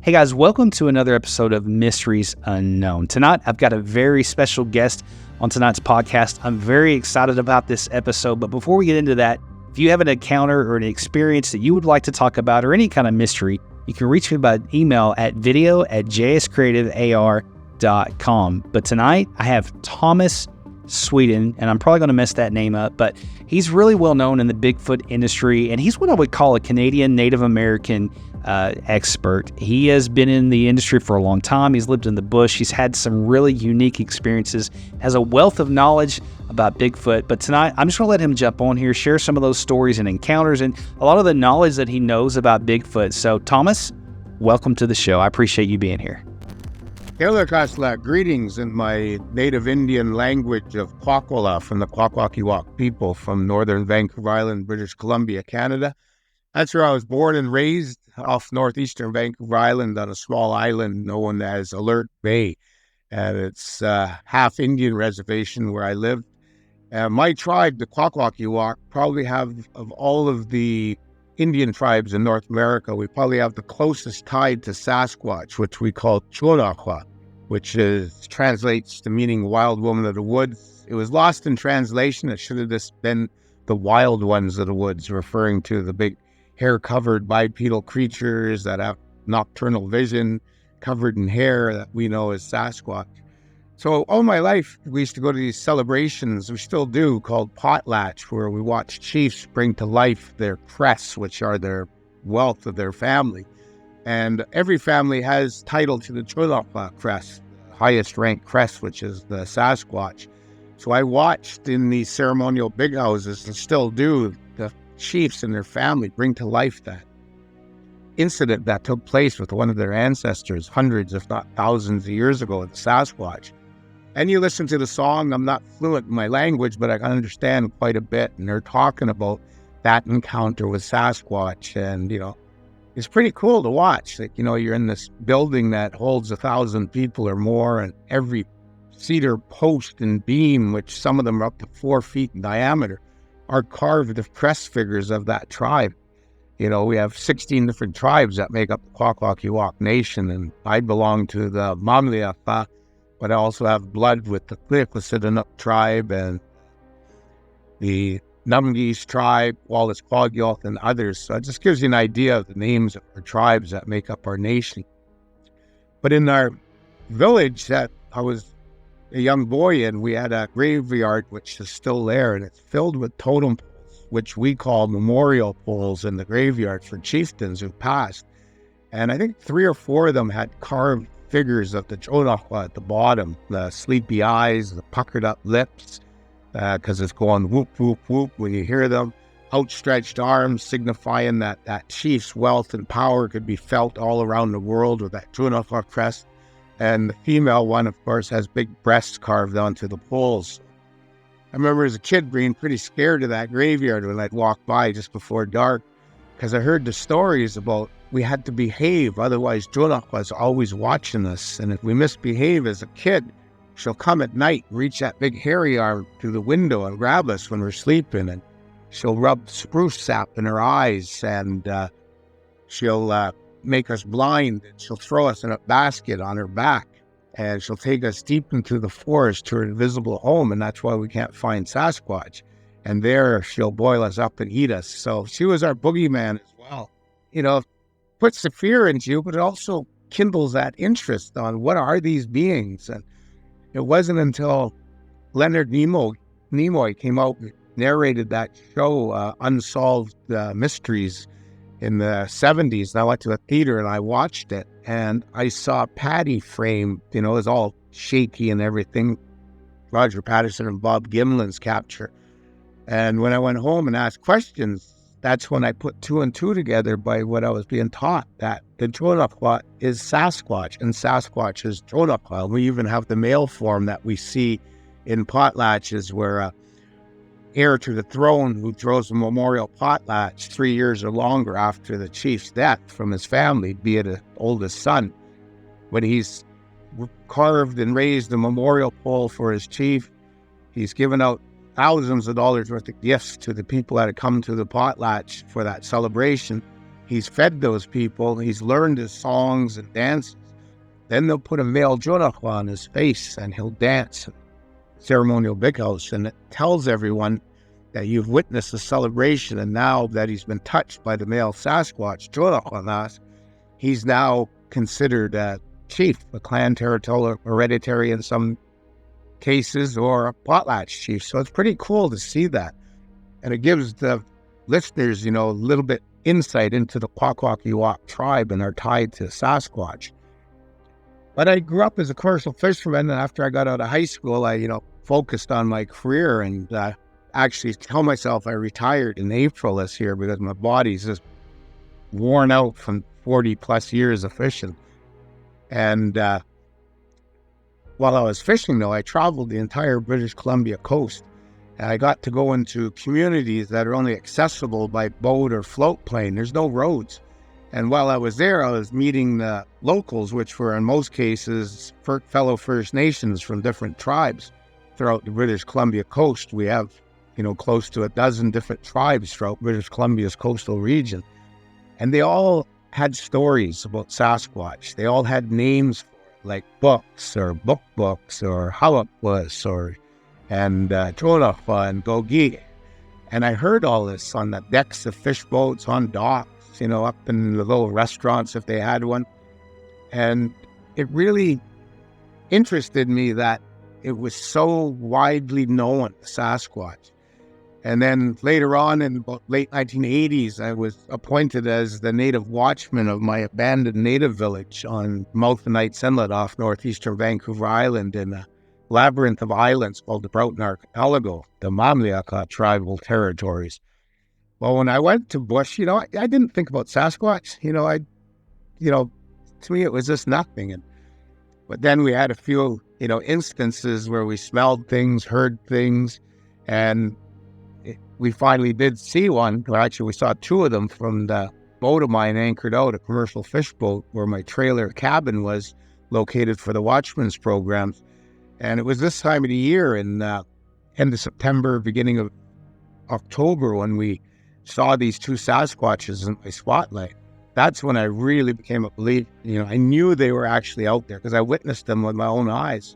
Hey guys, welcome to another episode of Mysteries Unknown. Tonight, I've got a very special guest on tonight's podcast. I'm very excited about this episode, but before we get into that, if you have an encounter or an experience that you would like to talk about or any kind of mystery, you can reach me by email at video@jscreativear.com. But tonight, I have Thomas Sewid, and I'm probably going to mess that name up, but he's really well known in the Bigfoot industry, and he's what I would call a Canadian Native American expert. He has been in the industry for a long time. He's lived in the bush. He's had some really unique experiences, has a wealth of knowledge about Bigfoot. But tonight, I'm just going to let him jump on here, share some of those stories and encounters and a lot of the knowledge that he knows about Bigfoot. So, Thomas, welcome to the show. I appreciate you being here. Hello, greetings in my native Indian language of Kwakwala from the Kwakwaka'wakw people from northern Vancouver Island, British Columbia, Canada. That's where I was born and raised, off northeastern Vancouver Island on a small island known as Alert Bay. And it's a half Indian reservation where I lived. My tribe, the Kwakwaka'wakw, probably have, of all of the Indian tribes in North America, we probably have the closest tied to Sasquatch, which we call Chonakwa, which translates to meaning wild woman of the woods. It was lost in translation. It should have just been the wild ones of the woods, referring to the big hair-covered bipedal creatures that have nocturnal vision, covered in hair, that we know as Sasquatch. So all my life, we used to go to these celebrations, we still do, called potlatch, where we watch chiefs bring to life their crests, which are their wealth of their family. And every family has title to the Chonakwa crest, highest ranked crest, which is the Sasquatch. So I watched in these ceremonial big houses, and still do, the chiefs and their family bring to life that incident that took place with one of their ancestors hundreds, if not thousands of years ago, the Sasquatch. And you listen to the song, I'm not fluent in my language, but I can understand quite a bit. And they're talking about that encounter with Sasquatch. And, it's pretty cool to watch. Like, you're in this building that holds 1,000 people or more, and every cedar post and beam, which some of them are up to 4 feet in diameter, are carved of crest figures of that tribe. We have 16 different tribes that make up the Kwakwaka'wakw Nation, and I belong to the Mamliafa, but I also have blood with the Kliakwasidanuk tribe and the Numgis tribe, Wallace Quagyoth, and others. So it just gives you an idea of the names of our tribes that make up our nation. But in our village that I was a young boy in, we had a graveyard which is still there, and it's filled with totem poles, which we call memorial poles in the graveyard for chieftains who passed. And I think 3 or 4 of them had carved figures of the Chonakwa at the bottom, the sleepy eyes, the puckered up lips, because it's going whoop, whoop, whoop when you hear them. Outstretched arms signifying that chief's wealth and power could be felt all around the world with that Chonakwa crest. And the female one, of course, has big breasts carved onto the poles. I remember as a kid being pretty scared of that graveyard when I'd walk by just before dark, because I heard the stories about we had to behave, otherwise Chonakwa's always watching us. And if we misbehave as a kid, she'll come at night, reach that big hairy arm through the window and grab us when we're sleeping. And she'll rub spruce sap in her eyes, and she'll make us blind, and she'll throw us in a basket on her back, and she'll take us deep into the forest to her invisible home, and that's why we can't find Sasquatch. And there she'll boil us up and eat us. So she was our boogeyman as well. Puts the fear into you, but it also kindles that interest on what are these beings. And it wasn't until Leonard Nimoy came out and narrated that show, Unsolved Mysteries, in the 70s, and I went to a theater and I watched it, and I saw Patty framed, it was all shaky and everything, Roger Patterson and Bob Gimlin's capture. And when I went home and asked questions, that's when I put 2 and 2 together by what I was being taught, that the Chonakwa is Sasquatch and Sasquatch is Chonakwa. We even have the male form that we see in potlatches where heir to the throne who throws a memorial potlatch 3 years or longer after the chief's death from his family, be it an oldest son. When he's carved and raised a memorial pole for his chief, he's given out thousands of dollars worth of gifts to the people that had come to the potlatch for that celebration. He's fed those people. He's learned his songs and dances. Then they'll put a male Jonah on his face and he'll dance. Ceremonial big house, and it tells everyone that you've witnessed a celebration, and now that he's been touched by the male Sasquatch, Jonah, he's now considered a chief, a clan territorial hereditary in some cases, or a potlatch chief. So it's pretty cool to see that. And it gives the listeners, a little bit insight into the Kwakwaka'wakw tribe and our tie to Sasquatch. But I grew up as a commercial fisherman, and after I got out of high school, I, focused on my career, and actually tell myself I retired in April this year because my body's just worn out from 40 plus years of fishing. And while I was fishing, though, I traveled the entire British Columbia coast, and I got to go into communities that are only accessible by boat or float plane. There's no roads. And while I was there, I was meeting the locals, which were in most cases fellow First Nations from different tribes. Throughout the British Columbia coast, we have, close to a dozen different tribes throughout British Columbia's coastal region. And they all had stories about Sasquatch. They all had names for it, like books or books or how it was, and Tronafa and Gogi. And I heard all this on the decks of fish boats, on docks, up in the little restaurants if they had one. And it really interested me that it was so widely known, Sasquatch. And then later on in about late 1980s, I was appointed as the native watchman of my abandoned native village on Mouth of Knights Inlet off northeastern Vancouver Island in a labyrinth of islands called the Broughton Archipelago, the Mamliaka tribal territories. Well, when I went to bush, I didn't think about Sasquatch. To me, it was just nothing. But then we had a few, instances where we smelled things, heard things, and we finally did see one. Well, actually, we saw two of them from the boat of mine anchored out, a commercial fish boat where my trailer cabin was located for the watchman's programs. And it was this time of the year in end of September, beginning of October, when we saw these two Sasquatches in my spotlight. That's when I really became a believer. I knew they were actually out there because I witnessed them with my own eyes.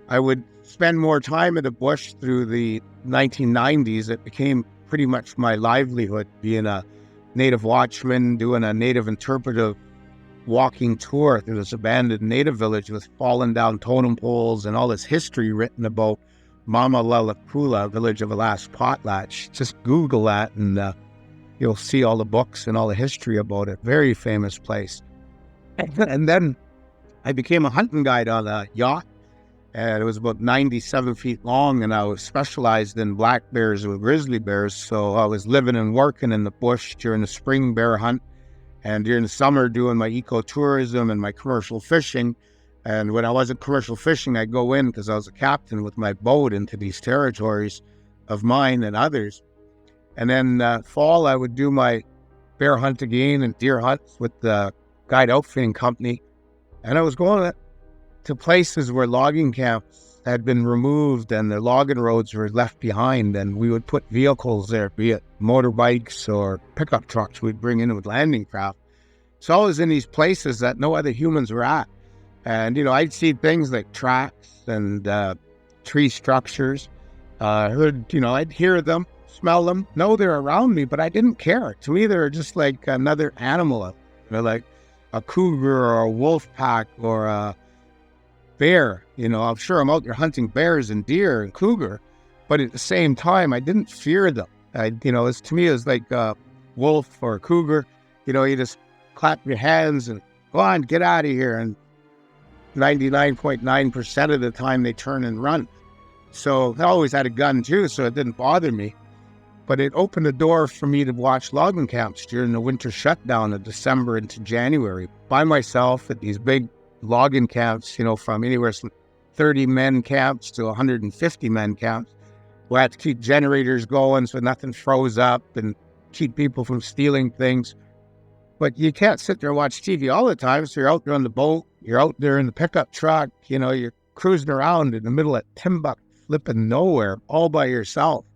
I would spend more time in the bush through the 1990s. It became pretty much my livelihood, being a native watchman, doing a native interpretive walking tour through this abandoned native village with fallen down totem poles and all this history written about Mama Lalakula, village of the last potlatch. Just Google that and you'll see all the books and all the history about it. Very famous place. And then I became a hunting guide on a yacht, and it was about 97 feet long, and I was specialized in black bears with grizzly bears. So I was living and working in the bush during the spring bear hunt, and during the summer doing my ecotourism and my commercial fishing. And when I wasn't commercial fishing, I'd go in, because I was a captain, with my boat into these territories of mine and others. And then fall, I would do my bear hunt again and deer hunts with the guide outfitting company. And I was going to places where logging camps had been removed and the logging roads were left behind. And we would put vehicles there, be it motorbikes or pickup trucks we'd bring in with landing craft. So I was in these places that no other humans were at. And, I'd see things like tracks and tree structures. I'd hear them, smell them, know they're around me, but I didn't care. To me, they were just like another animal, like a cougar or a wolf pack or a bear. I'm sure I'm out there hunting bears and deer and cougar, but at the same time, I didn't fear them. To me, it was like a wolf or a cougar. You just clap your hands and go on, get out of here. And 99.9% of the time, they turn and run. So I always had a gun too, so it didn't bother me. But it opened the door for me to watch logging camps during the winter shutdown of December into January by myself at these big logging camps, from anywhere from 30 men camps to 150 men camps. We had to keep generators going so nothing froze up and keep people from stealing things. But you can't sit there and watch TV all the time. So you're out there on the boat, you're out there in the pickup truck, you're cruising around in the middle of Timbuk, flipping nowhere, all by yourself.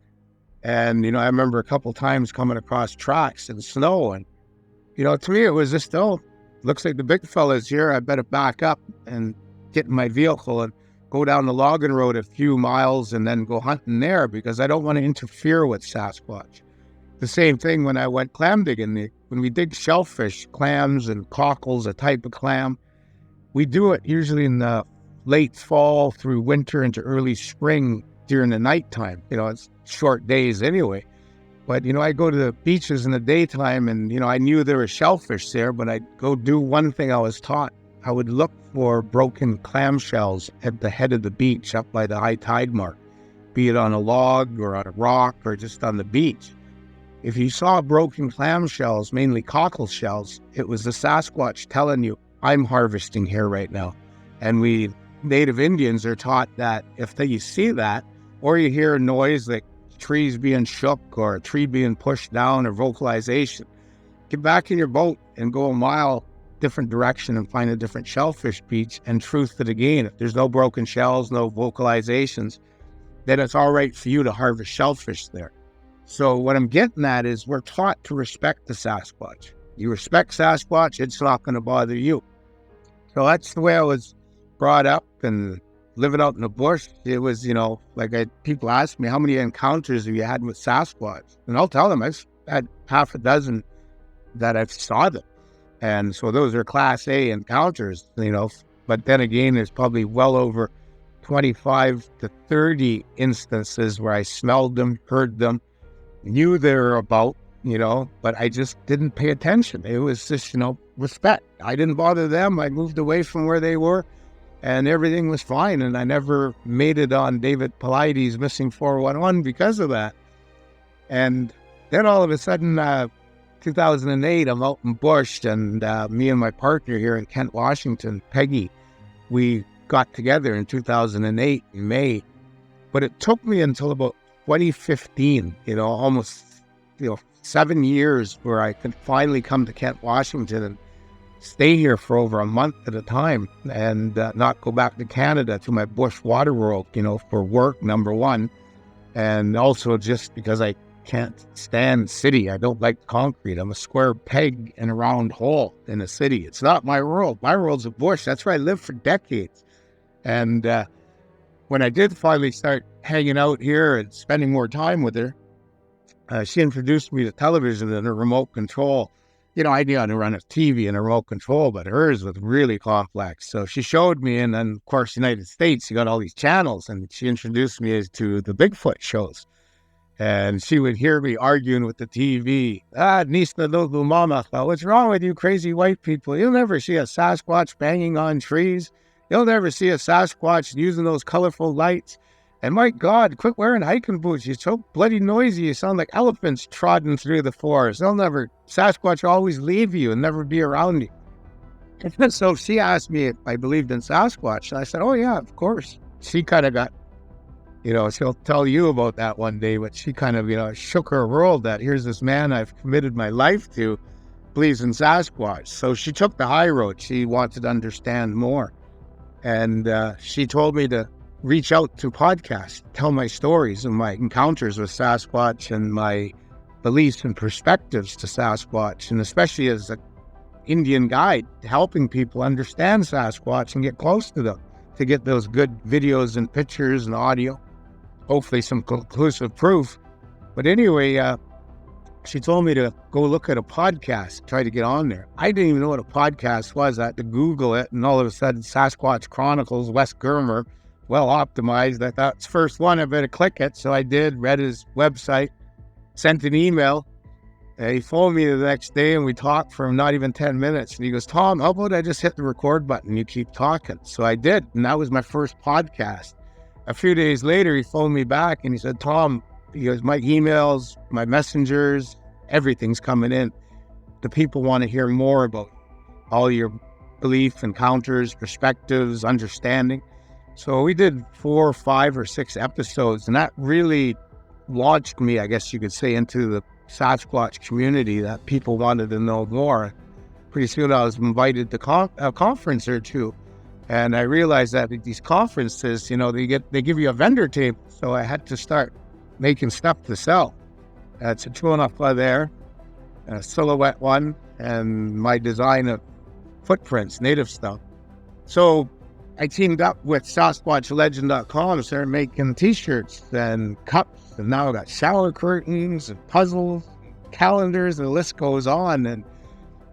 And, I remember a couple times coming across tracks in snow, and To me, it was just, looks like the big fella's here. I better back up and get in my vehicle and go down the logging road a few miles and then go hunting there, because I don't want to interfere with Sasquatch. The same thing when I went clam digging. When we dig shellfish, clams and cockles, a type of clam, we do it usually in the late fall through winter into early spring during the nighttime. It's short days anyway. But, I go to the beaches in the daytime and, I knew there were shellfish there, but I'd go do one thing I was taught. I would look for broken clam shells at the head of the beach up by the high tide mark, be it on a log or on a rock or just on the beach. If you saw broken clam shells, mainly cockle shells, it was the Sasquatch telling you, I'm harvesting here right now. And we Native Indians are taught that if you see that, or you hear a noise like trees being shook or a tree being pushed down or vocalization, get back in your boat and go a mile different direction and find a different shellfish beach and truth it again. If there's no broken shells, no vocalizations, then it's all right for you to harvest shellfish there. So what I'm getting at is we're taught to respect the Sasquatch. You respect Sasquatch, it's not going to bother you. So that's the way I was brought up, and living out in the bush, it was, people ask me, how many encounters have you had with Sasquatch? And I'll tell them I've had half a dozen that I've saw them. And so those are Class A encounters, but then again, there's probably well over 25 to 30 instances where I smelled them, heard them, knew they were about, but I just didn't pay attention. It was just, respect. I didn't bother them. I moved away from where they were, and everything was fine. And I never made it on David Paulides' Missing 411 because of that. And then all of a sudden, 2008, I'm out in bush, and me and my partner here in Kent, Washington, Peggy, we got together in 2008 in May. But it took me until about 2015, almost 7 years, where I could finally come to Kent, Washington and stay here for over a month at a time and not go back to Canada to my bush water world, for work, number one. And also just because I can't stand city. I don't like concrete. I'm a square peg in a round hole in a city. It's not my world. My world's a bush. That's where I lived for decades. And when I did finally start hanging out here and spending more time with her, she introduced me to television and a remote control. I knew how to run a TV and a remote control, but hers was really complex. So she showed me, and then, of course, United States, you got all these channels, and she introduced me to the Bigfoot shows. And she would hear me arguing with the TV. Nisna Lulu Mama, what's wrong with you crazy white people? You'll never see a Sasquatch banging on trees. You'll never see a Sasquatch using those colorful lights. And my God, quit wearing hiking boots. You're so bloody noisy. You sound like elephants trotting through the forest. Sasquatch will always leave you and never be around you. And so she asked me if I believed in Sasquatch. And I said, oh yeah, of course. She kind of got, she'll tell you about that one day, but she kind of, shook her world that here's this man I've committed my life to, believes in Sasquatch. So she took the high road. She wanted to understand more. And she told me to reach out to podcasts, tell my stories and my encounters with Sasquatch and my beliefs and perspectives to Sasquatch, and especially as an Indian guide, helping people understand Sasquatch and get close to them, to get those good videos and pictures and audio, hopefully some conclusive proof. But anyway, she told me to go look at a podcast, try to get on there. I didn't even know what a podcast was. I had to Google it, and all of a sudden, Sasquatch Chronicles, Wes Germer, well optimized. I thought, it's the first one, I better click it. So I did, read his website, sent an email. He phoned me the next day, and we talked for not even 10 minutes. And he goes, Tom, how about I just hit the record button? You keep talking. So I did, and that was my first podcast. A few days later, he phoned me back, and he said, Tom, he goes, my emails, my messengers, everything's coming in. The people want to hear more about all your belief, encounters, perspectives, understanding. So we did 4, 5, or 6 episodes, and that really launched me, I guess you could say, into the Sasquatch community, that people wanted to know more. Pretty soon I was invited to a conference or two, and I realized that at these conferences, they give you a vendor table. So I had to start making stuff to sell. It's a 2.5 there, a silhouette one, and my design of footprints, native stuff. So I teamed up with SasquatchLegend.com, started making t-shirts and cups, and now I got shower curtains and puzzles, calendars, and the list goes on. And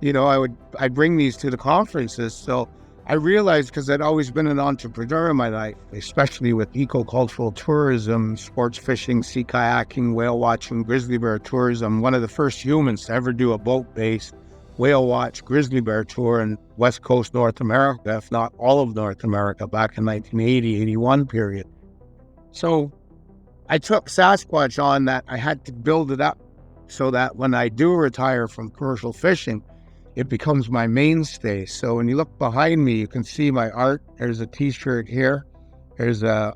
I bring these to the conferences. So I realized, because I'd always been an entrepreneur in my life, especially with eco-cultural tourism, sports fishing, sea kayaking, whale watching, grizzly bear tourism, one of the first humans to ever do a boat-based whale watch grizzly bear tour in West Coast North America, if not all of North America, back in 1980, 81 period. So I took Sasquatch on that I had to build it up so that when I do retire from commercial fishing, it becomes my mainstay. So when you look behind me, you can see my art. There's a t-shirt here. There's a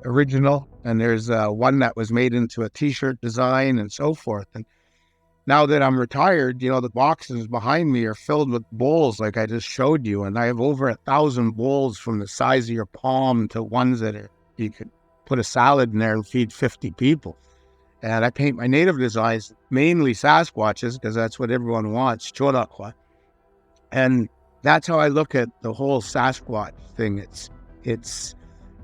original, and there's one that was made into a t-shirt design and so forth. And now that I'm retired, the boxes behind me are filled with bowls like I just showed you. And I have over 1,000 bowls, from the size of your palm to ones that you could put a salad in there and feed 50 people. And I paint my native designs, mainly Sasquatches, because that's what everyone wants, Chodakwa. And that's how I look at the whole Sasquatch thing. It's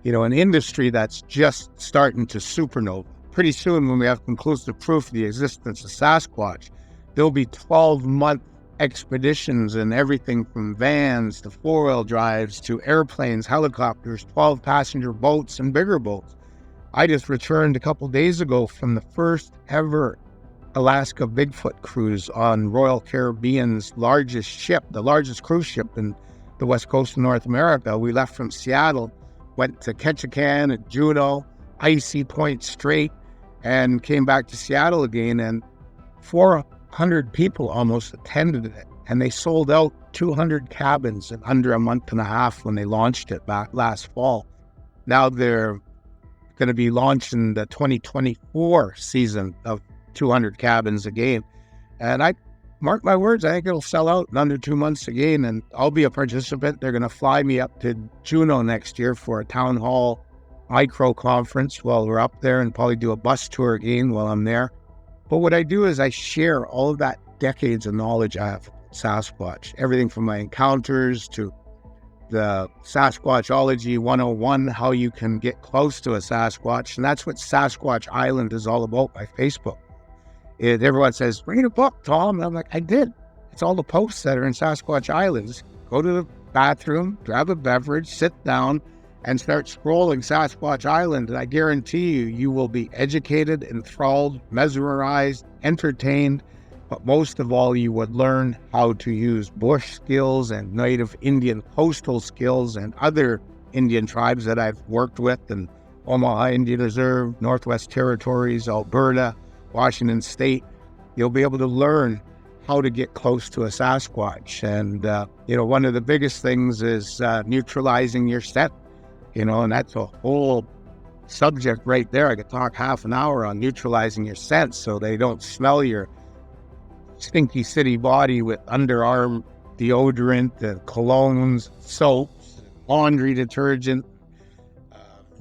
an industry that's just starting to supernova. Pretty soon, when we have conclusive proof of the existence of Sasquatch, there'll be 12-month expeditions and everything from vans to four-wheel drives to airplanes, helicopters, 12-passenger boats, and bigger boats. I just returned a couple days ago from the first ever Alaska Bigfoot cruise on Royal Caribbean's largest ship, the largest cruise ship in the west coast of North America. We left from Seattle, went to Ketchikan and Juneau, Icy Point Strait, and came back to Seattle again, and 400 people almost attended it. And they sold out 200 cabins in under a month and a half when they launched it back last fall. Now they're going to be launching the 2024 season of 200 cabins again. And I mark my words, I think it'll sell out in under 2 months again, and I'll be a participant. They're going to fly me up to Juneau next year for a town hall micro conference while we're up there, and probably do a bus tour again while I'm there. But what I do is I share all of that decades of knowledge I have of Sasquatch, everything from my encounters to the Sasquatchology 101, how you can get close to a Sasquatch. And that's what Sasquatch Island is all about by Facebook. Everyone says, read a book, Tom. And I'm like, I did. It's all the posts that are in Sasquatch Islands. Go to the bathroom, grab a beverage, sit down, and start scrolling Sasquatch Island. And I guarantee you will be educated, enthralled, mesmerized, entertained. But most of all, you would learn how to use bush skills and native Indian coastal skills and other Indian tribes that I've worked with in Omaha Indian Reserve, Northwest Territories, Alberta, Washington State. You'll be able to learn how to get close to a Sasquatch. And, one of the biggest things is neutralizing your scent, and that's a whole subject right there. I could talk half an hour on neutralizing your scent so they don't smell your stinky city body with underarm deodorant and colognes, soaps, laundry detergent,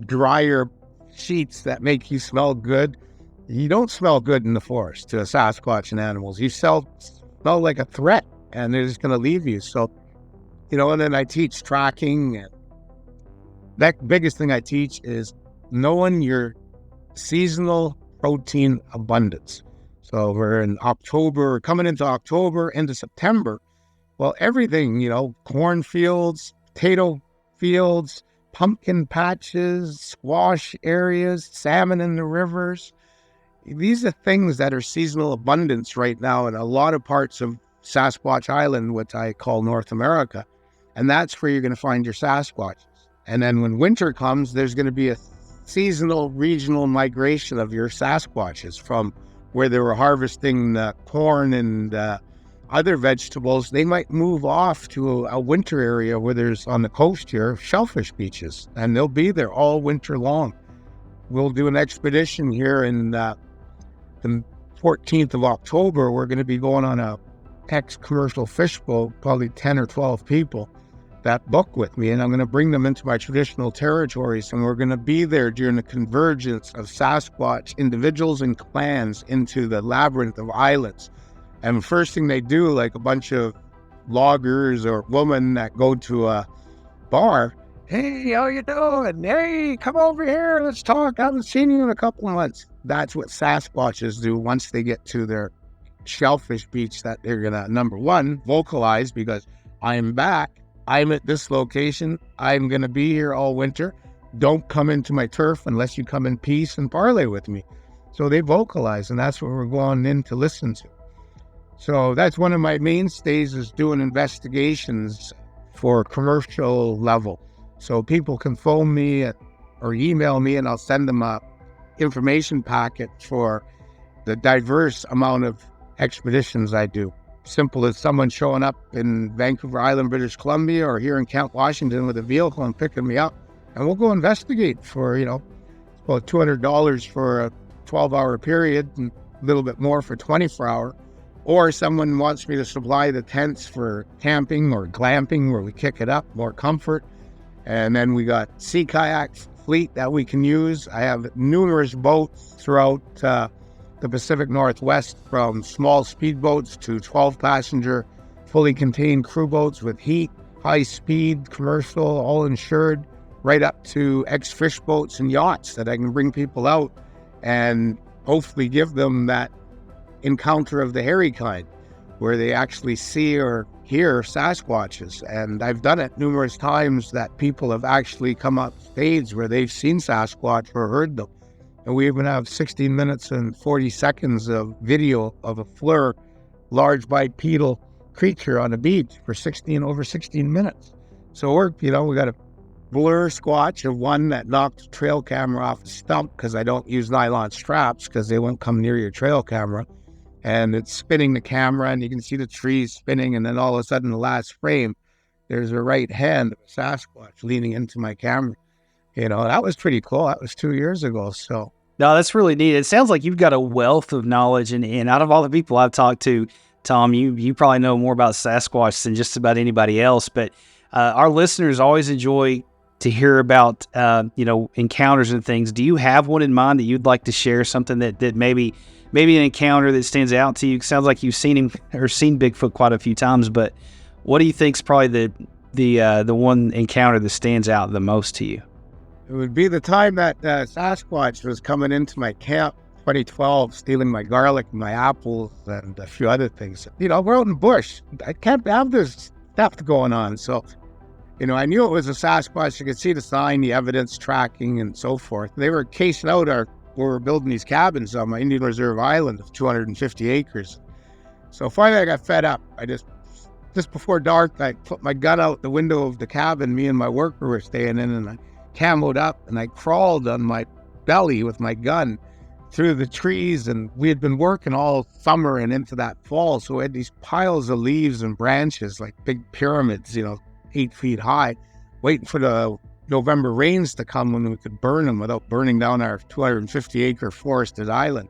dryer sheets that make you smell good. You don't smell good in the forest to a Sasquatch and animals. You smell like a threat, and they're just going to leave you. So, and then I teach tracking. And that biggest thing I teach is knowing your seasonal protein abundance. So we're in October, coming into October, into September. Well, everything, cornfields, potato fields, pumpkin patches, squash areas, salmon in the rivers. These are things that are seasonal abundance right now in a lot of parts of Sasquatch Island, which I call North America. And that's where you're going to find your Sasquatches. And then when winter comes, there's going to be a seasonal regional migration of your Sasquatches from where they were harvesting corn and other vegetables. They might move off to a winter area where there's, on the coast here, shellfish beaches, and they'll be there all winter long. We'll do an expedition here in the 14th of October. We're going to be going on a ex-commercial fish boat, probably 10 or 12 people that book with me, and I'm going to bring them into my traditional territories, and we're going to be there during the convergence of Sasquatch individuals and clans into the labyrinth of islands. And first thing they do, like a bunch of loggers or women that go to a bar, hey, how you doing? Hey, come over here, let's talk. I haven't seen you in a couple of months. That's what Sasquatches do once they get to their shellfish beach, that they're gonna, number one, vocalize, because I'm back. I'm at this location. I'm gonna be here all winter. Don't come into my turf unless you come in peace and parlay with me. So they vocalize, and that's what we're going in to listen to. So that's one of my mainstays, is doing investigations for commercial level. So people can phone me or email me, and I'll send them a information packet for the diverse amount of expeditions I do. Simple as someone showing up in Vancouver Island, British Columbia, or here in Camp Washington with a vehicle and picking me up, and we'll go investigate for, about $200 for a 12-hour period and a little bit more for 24-hour. Or someone wants me to supply the tents for camping or glamping, where we kick it up, more comfort. And then we got sea kayak fleet that we can use. I have numerous boats throughout the Pacific Northwest, from small speedboats to 12-passenger, fully contained crew boats with heat, high-speed, commercial, all insured, right up to ex-fish boats and yachts that I can bring people out and hopefully give them that encounter of the hairy kind, where they actually see or hear Sasquatches. And I've done it numerous times that people have actually come up stage where they've seen Sasquatch or heard them. And we even have 16 minutes and 40 seconds of video of a FLIR, large bipedal creature on a beach for over 16 minutes. So we got a blur squatch of one that knocked the trail camera off the stump, because I don't use nylon straps because they won't come near your trail camera. And it's spinning the camera, and you can see the trees spinning. And then all of a sudden, the last frame, there's a right hand of a Sasquatch leaning into my camera. That was pretty cool. That was 2 years ago. So. No, that's really neat. It sounds like you've got a wealth of knowledge, and out of all the people I've talked to, Tom, you probably know more about Sasquatch than just about anybody else. But our listeners always enjoy to hear about encounters and things. Do you have one in mind that you'd like to share? Something that maybe an encounter that stands out to you? It sounds like you've seen him or seen Bigfoot quite a few times, but what do you think's probably the one encounter that stands out the most to you? It would be the time that Sasquatch was coming into my camp, 2012, stealing my garlic and my apples and a few other things. We're out in the bush. I can't have this stuff going on. So, I knew it was a Sasquatch. You could see the sign, the evidence tracking, and so forth. They were casing out where we're building these cabins on my Indian Reserve Island of 250 acres. So finally I got fed up. I just before dark, I put my gun out the window of the cabin me and my worker were staying in, and I camoed up and I crawled on my belly with my gun through the trees. And we had been working all summer and into that fall, so we had these piles of leaves and branches like big pyramids, 8 feet high, waiting for the November rains to come when we could burn them without burning down our 250 acre forested island.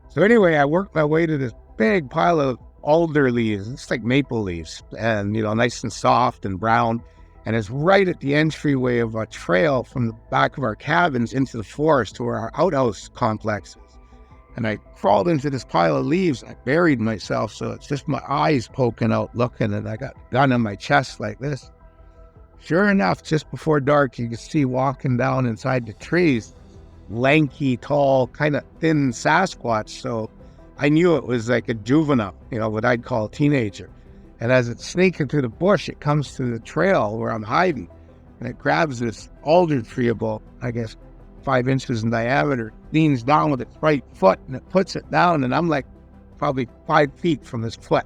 So anyway, I worked my way to this big pile of alder leaves. It's like maple leaves, and nice and soft and brown. And it's right at the entryway of a trail from the back of our cabins into the forest to where our outhouse complex is. And I crawled into this pile of leaves. I buried myself, so it's just my eyes poking out looking, and I got a gun on my chest like this. Sure enough, just before dark, you could see walking down inside the trees, lanky, tall, kind of thin Sasquatch. So I knew it was like a juvenile, what I'd call a teenager. And as it's sneaking through the bush, it comes to the trail where I'm hiding, and it grabs this alder tree about, 5 inches in diameter, leans down with its right foot, and it puts it down, and I'm like probably 5 feet from his foot.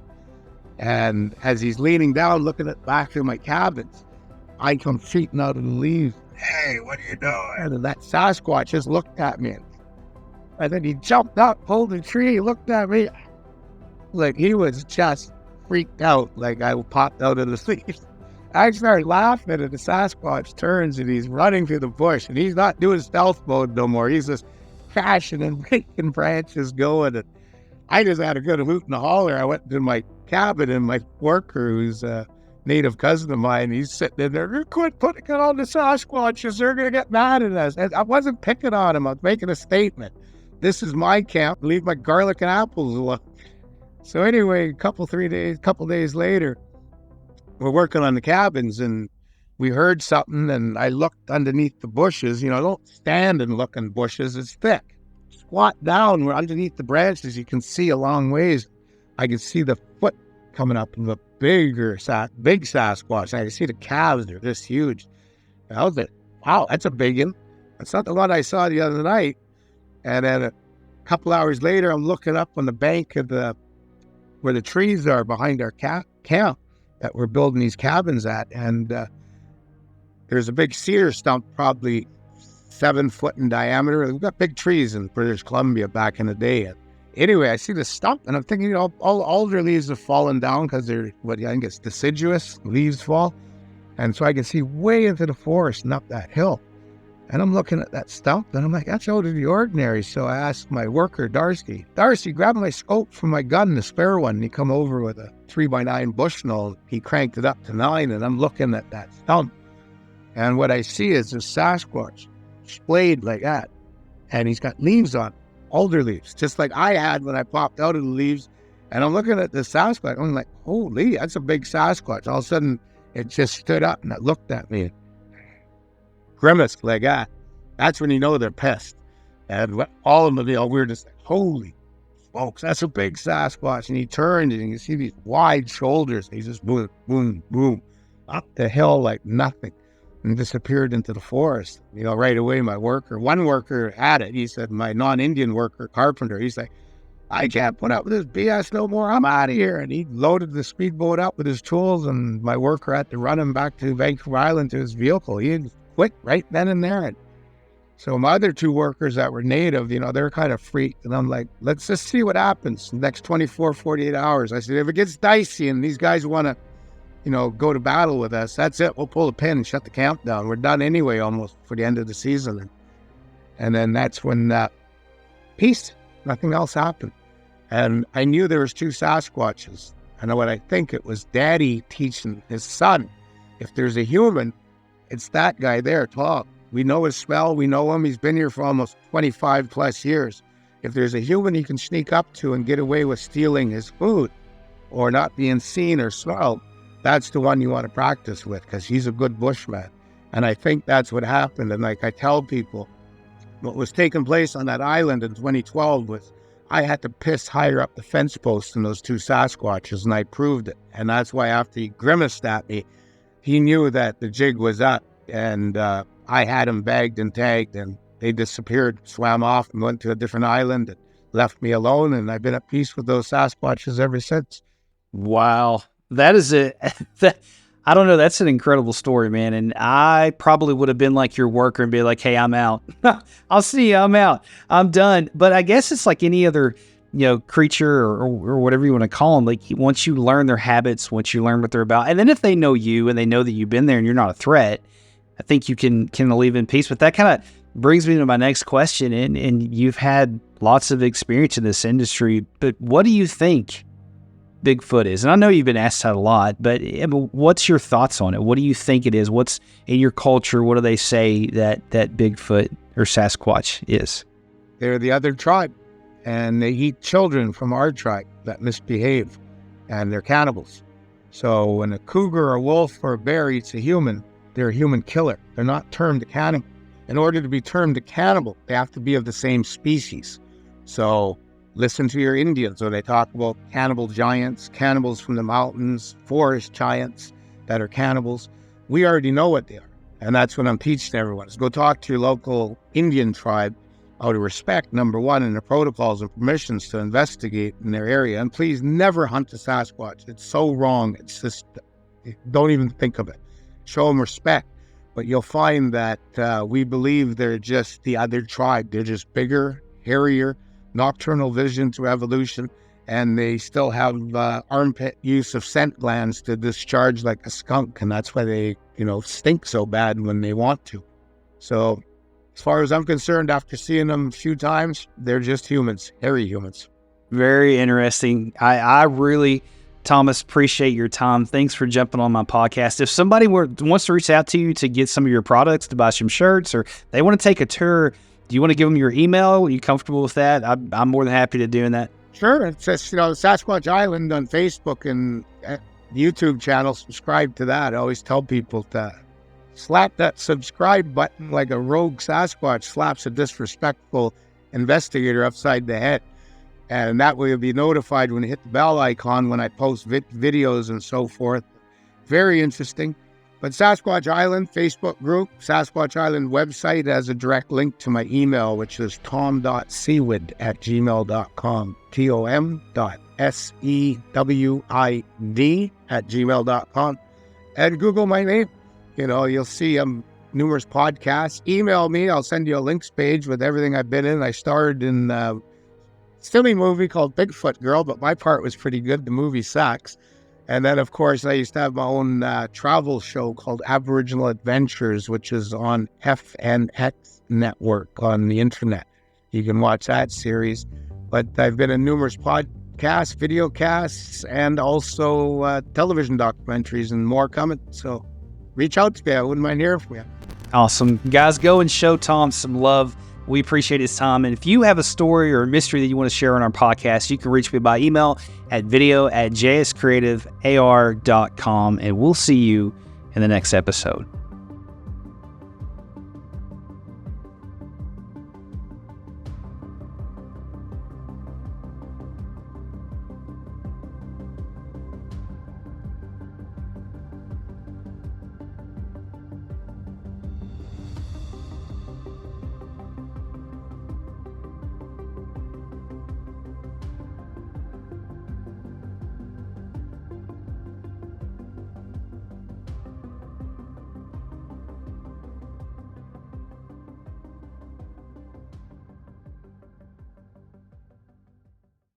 And as he's leaning down, looking at the back of my cabins, I come shooting out of the leaves. Hey, what are you doing? And that Sasquatch just looked at me. And then he jumped up, pulled the tree, looked at me. Like he was just freaked out, like I popped out of the leaves. I started laughing, and the Sasquatch turns and he's running through the bush, and he's not doing stealth mode no more. He's just crashing and breaking branches going. And I just had a good hoot and a holler. I went to my cabin, and my worker, who's a native cousin of mine, he's sitting in there, quit putting it on the Sasquatches, they're going to get mad at us. And I wasn't picking on him. I was making a statement. This is my camp. Leave my garlic and apples alone. So anyway, couple days later, we're working on the cabins and we heard something, and I looked underneath the bushes. Don't stand and look in bushes. It's thick. Squat down. We're underneath the branches. You can see a long ways. I can see the foot coming up of a big Sasquatch. I can see the calves. They're this huge. And I was like, wow, that's a big one. That's not the one I saw the other night. And then a couple hours later, I'm looking up on the bank of where the trees are behind our camp that we're building these cabins at. And there's a big cedar stump, probably 7 foot in diameter. We've got big trees in British Columbia back in the day. And anyway, I see the stump and I'm thinking, all alder leaves have fallen down because I think it's deciduous, leaves fall. And so I can see way into the forest and up that hill. And I'm looking at that stump and I'm like, that's out of the ordinary. So I asked my worker, Darcy, grab my scope from my gun, the spare one. And he come over with a 3x9 Bushnell. He cranked it up to 9 and I'm looking at that stump. And what I see is a Sasquatch splayed like that. And he's got leaves on, alder leaves, just like I had when I popped out of the leaves. And I'm looking at the Sasquatch. I'm like, holy, that's a big Sasquatch. All of a sudden, it just stood up and it looked at me. Grimaced like that. That's when you know they're pissed. And all of them, we were just like, holy smokes, that's a big Sasquatch. And he turned and you see these wide shoulders. He just boom, boom, boom, up the hill like nothing and disappeared into the forest. Right away, one worker had it. He said, my non-Indian worker, carpenter, he's like, I can't put up with this BS no more. I'm out of here. And he loaded the speedboat up with his tools and my worker had to run him back to Vancouver Island to his vehicle. He had quit right then and there. And so my other 2 workers that were native, they're kind of freaked. And I'm like, let's just see what happens the next 24, 48 hours. I said, if it gets dicey and these guys want to, go to battle with us, that's it. We'll pull the pin and shut the camp down. We're done anyway, almost for the end of the season. And then that's when peace, nothing else happened. And I knew there was 2 Sasquatches. I know what I think it was Daddy teaching his son, if there's a human, it's that guy there, tall. We know his smell. We know him. He's been here for almost 25 plus years. If there's a human he can sneak up to and get away with stealing his food or not being seen or smelled, that's the one you want to practice with because he's a good bushman. And I think that's what happened. And like I tell people, what was taking place on that island in 2012 was I had to piss higher up the fence post than those 2 Sasquatches, and I proved it. And that's why after he grimaced at me, he knew that the jig was up, and I had him bagged and tagged, and they disappeared, swam off, and went to a different island and left me alone, and I've been at peace with those Sasquatches ever since. Wow. That is I don't know. That's an incredible story, man. And I probably would have been like your worker and be like, hey, I'm out. I'll see you. I'm out. I'm done. But I guess it's like any other, creature or whatever you want to call them. Like once you learn their habits, once you learn what they're about, and then if they know you and they know that you've been there and you're not a threat, I think you can leave in peace. But that kind of brings me to my next question. And you've had lots of experience in this industry, but what do you think Bigfoot is? And I know you've been asked that a lot, but what's your thoughts on it? What do you think it is? What's in your culture? What do they say that Bigfoot or Sasquatch is? They're the other tribe, and they eat children from our tribe that misbehave, and they're cannibals. So when a cougar or a wolf or a bear eats a human, they're a human killer. They're not termed a cannibal. In order to be termed a cannibal, they have to be of the same species. So listen to your Indians when they talk about cannibal giants, cannibals from the mountains, forest giants that are cannibals. We already know what they are. And that's what I'm teaching everyone is go talk to your local Indian tribe out of respect, number one, and the protocols and permissions to investigate in their area. And please never hunt a Sasquatch. It's so wrong. It's just, don't even think of it. Show them respect. But you'll find that we believe they're just the other tribe. They're just bigger, hairier, nocturnal vision through evolution, and they still have armpit use of scent glands to discharge like a skunk, and that's why they, stink so bad when they want to. So as far as I'm concerned, after seeing them a few times, they're just humans, hairy humans. Very interesting. I really, Thomas, appreciate your time. Thanks for jumping on my podcast. If somebody wants to reach out to you to get some of your products, to buy some shirts, or they want to take a tour, do you want to give them your email? Are you comfortable with that? I'm more than happy to doing that. Sure. It's just, Sasquatch Island on Facebook and YouTube channel. Subscribe to that. I always tell people to slap that subscribe button like a rogue Sasquatch slaps a disrespectful investigator upside the head. And that way you'll be notified when you hit the bell icon when I post videos and so forth. Very interesting. But Sasquatch Island Facebook group, Sasquatch Island website has a direct link to my email, which is tom.sewid@gmail.com, tom.sewid@gmail.com. And Google my name. You'll see numerous podcasts. Email me. I'll send you a links page with everything I've been in. I starred in a silly movie called Bigfoot Girl, but my part was pretty good. The movie sucks. And then, of course, I used to have my own travel show called Aboriginal Adventures, which is on FNX Network on the internet. You can watch that series. But I've been in numerous podcasts, video casts, and also television documentaries and more coming. So reach out to me. I wouldn't mind hearing from you. Awesome. Guys, go and show Tom some love. We appreciate his time. And if you have a story or a mystery that you want to share on our podcast, you can reach me by email at video@jscreativear.com. And we'll see you in the next episode.